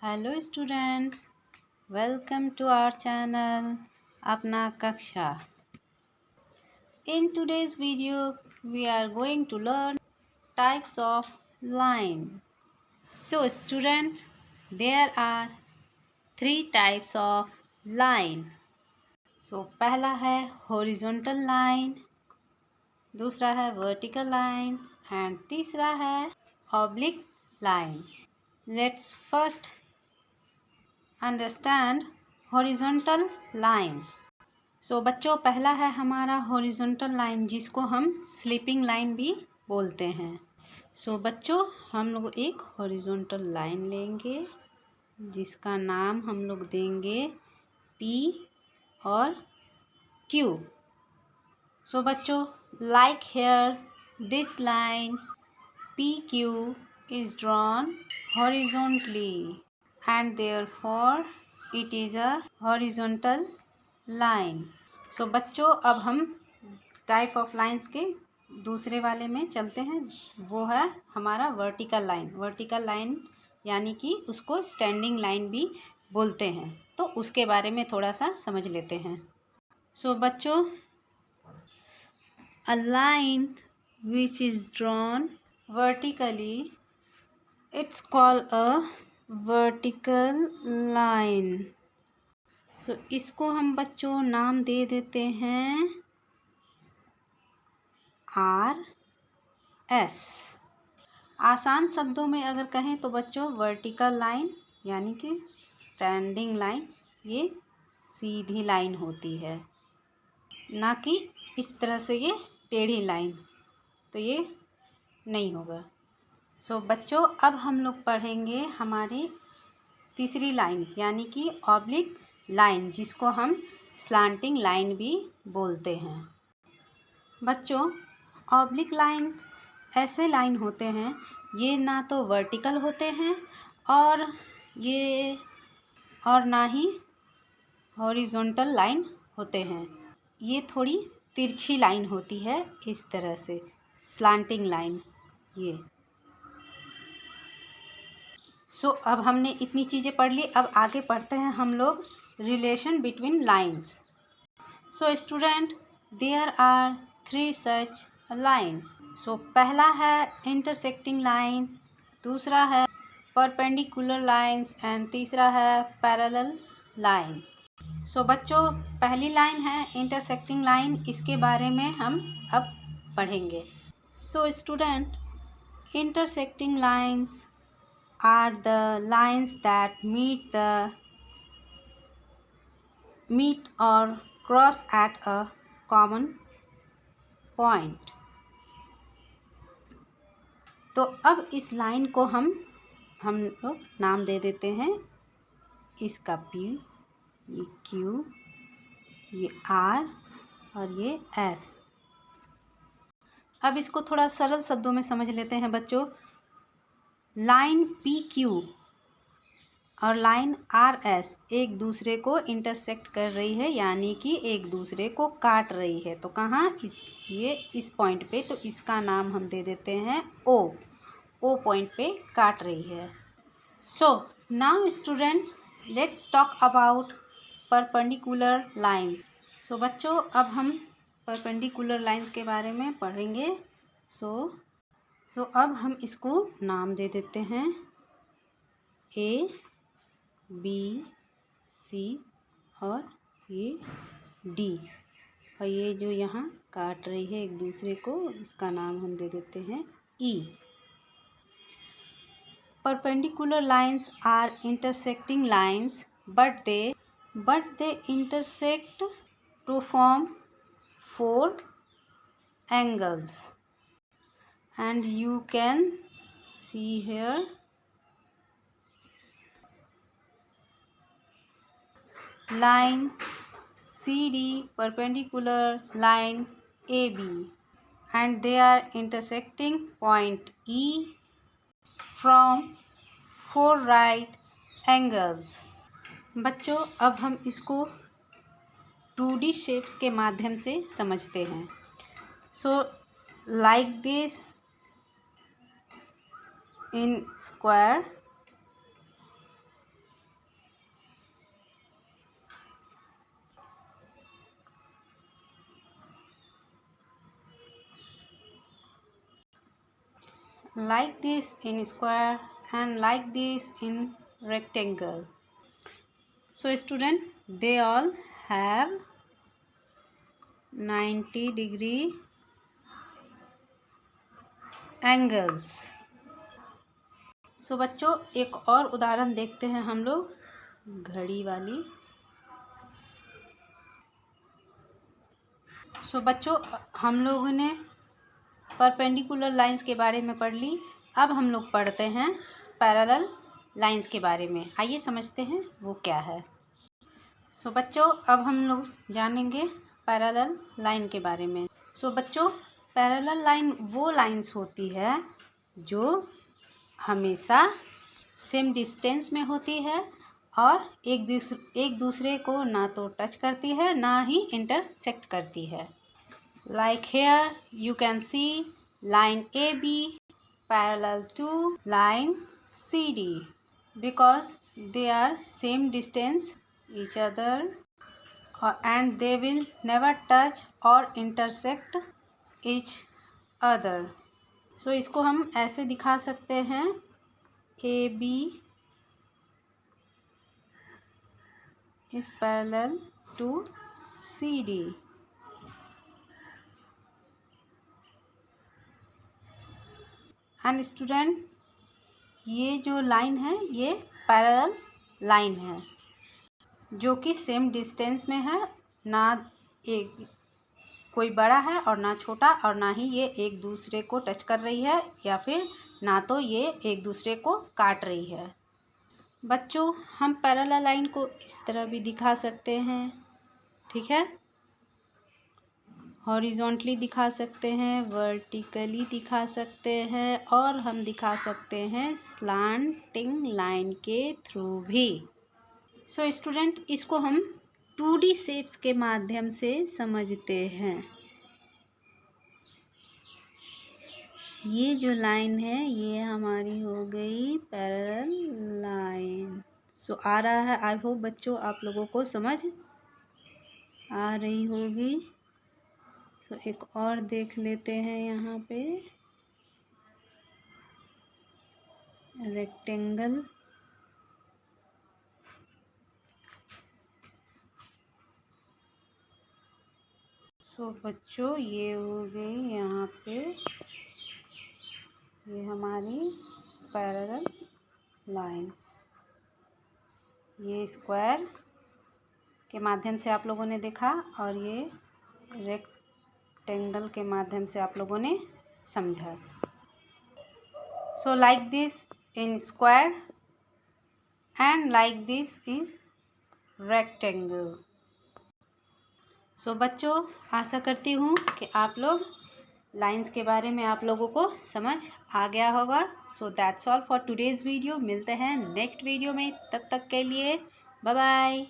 Hello students, welcome to our channel Apna Kaksha. In today's video we are going to learn types of line. So students, there are three types of line. So पहला है horizontal line, दूसरा है vertical line and तीसरा है oblique line. Let's first understand horizontal line. So बच्चों, पहला है हमारा हॉरिजॉन्टल लाइन, जिसको हम स्लीपिंग लाइन भी बोलते हैं। सो बच्चों, हम लोग एक हॉरिजॉन्टल लाइन लेंगे जिसका नाम हम लोग देंगे पी और क्यू। सो बच्चों, like here this line P Q is drawn horizontally and therefore it is a horizontal line. So बच्चों, अब हम टाइप ऑफ लाइंस के दूसरे वाले में चलते हैं। वो है हमारा वर्टिकल लाइन। वर्टिकल लाइन यानी कि उसको स्टैंडिंग लाइन भी बोलते हैं, तो उसके बारे में थोड़ा सा समझ लेते हैं। सो बच्चों, a line which is drawn vertically, it's called a vertical line. So इसको हम बच्चों नाम दे देते हैं आर एस। आसान शब्दों में अगर कहें तो बच्चों, वर्टिकल लाइन यानी कि स्टैंडिंग लाइन ये सीधी लाइन होती है, ना कि इस तरह से ये टेढ़ी लाइन, तो ये नहीं होगा। सो बच्चों, अब हम लोग पढ़ेंगे हमारी तीसरी लाइन यानी कि ऑब्लिक लाइन, जिसको हम स्लांटिंग लाइन भी बोलते हैं। बच्चों, ऑब्लिक लाइन ऐसे लाइन होते हैं, ये ना तो वर्टिकल होते हैं और ना ही हॉरिजॉन्टल लाइन होते हैं। ये थोड़ी तिरछी लाइन होती है, इस तरह से स्लांटिंग लाइन ये। सो अब हमने इतनी चीज़ें पढ़ ली, अब आगे पढ़ते हैं हम लोग relation between lines. So student, there are three such line. So पहला है इंटरसेक्टिंग लाइन, दूसरा है परपेंडिकुलर लाइंस एंड तीसरा है पैरेलल लाइन। सो बच्चों, पहली लाइन है इंटरसेक्टिंग लाइन, इसके बारे में हम अब पढ़ेंगे। So student, intersecting lines are the lines that meet or cross at a common point. तो अब इस लाइन को हम लोग नाम दे देते हैं, इसका P, ये Q, ये R और ये S। अब इसको थोड़ा सरल शब्दों में समझ लेते हैं बच्चों। लाइन PQ और लाइन RS एक दूसरे को इंटरसेक्ट कर रही है, यानी कि एक दूसरे को काट रही है। तो कहाँ? इस पॉइंट पे, तो इसका नाम हम दे देते हैं O पॉइंट पे काट रही है। So now student, let's talk about perpendicular lines. So बच्चों, अब हम परपेंडिकुलर लाइंस के बारे में पढ़ेंगे। सो अब हम इसको नाम दे देते हैं A, B, C और ये D, और ये जो यहाँ काट रही है एक दूसरे को, इसका नाम हम दे देते हैं E। Perpendicular lines are intersecting lines but they intersect to form 4 angles, and you can see here line CD perpendicular line AB, and they are intersecting point E from 4 right angles. बच्चों, अब हम इसको 2D shapes के माध्यम से समझते हैं। सो like this in square, like this in square and like this in rectangle. So student, they all have 90-degree angles. So बच्चों, एक और उदाहरण देखते हैं हम लोग घड़ी वाली। सो बच्चों, हम लोगों ने परपेंडिकुलर लाइंस के बारे में पढ़ ली। अब हम लोग पढ़ते हैं पैरेलल लाइंस के बारे में। आइए समझते हैं वो क्या है। सो बच्चों, अब हम लोग जानेंगे पैरेलल लाइन के बारे में। सो बच्चों, पैरेलल लाइन वो लाइंस होती है जो हमेशा सेम डिस्टेंस में होती है और एक दूसरे को ना तो टच करती है ना ही इंटरसेक्ट करती है। Like here you can see line AB parallel to line CD because they are same distance each other and they will never touch or intersect each other. So इसको हम ऐसे दिखा सकते हैं AB is parallel to CD. And student, ये जो line है ये पैरेलल लाइन है जो कि सेम डिस्टेंस में है, ना एक कोई बड़ा है और ना छोटा, और ना ही ये एक दूसरे को टच कर रही है या फिर ना तो ये एक दूसरे को काट रही है। बच्चों, हम पैरेलल लाइन को इस तरह भी दिखा सकते हैं, ठीक है। हॉरिजॉन्टली दिखा सकते हैं, वर्टिकली दिखा सकते हैं और हम दिखा सकते हैं स्लांटिंग लाइन के थ्रू भी। सो स्टूडेंट, इसको हम 2D शेप्स के माध्यम से समझते हैं। ये जो लाइन है ये हमारी हो गई पैरेलल लाइन। सो आ रहा है, आई होप बच्चों आप लोगों को समझ आ रही होगी। तो एक और देख लेते हैं यहाँ पे रेक्टेंगल। सो बच्चों, ये हो गई यहाँ पे ये हमारी पैरेलल लाइन। ये स्क्वायर के माध्यम से आप लोगों ने देखा और ये रेक्टेंगल के माध्यम से आप लोगों ने समझा। So like this in square and like this is rectangle. So बच्चों, आशा करती हूँ कि आप लोग लाइंस के बारे में आप लोगों को समझ आ गया होगा। So that's all for today's video. मिलते हैं नेक्स्ट वीडियो में, तब तक के लिए बाय बाय।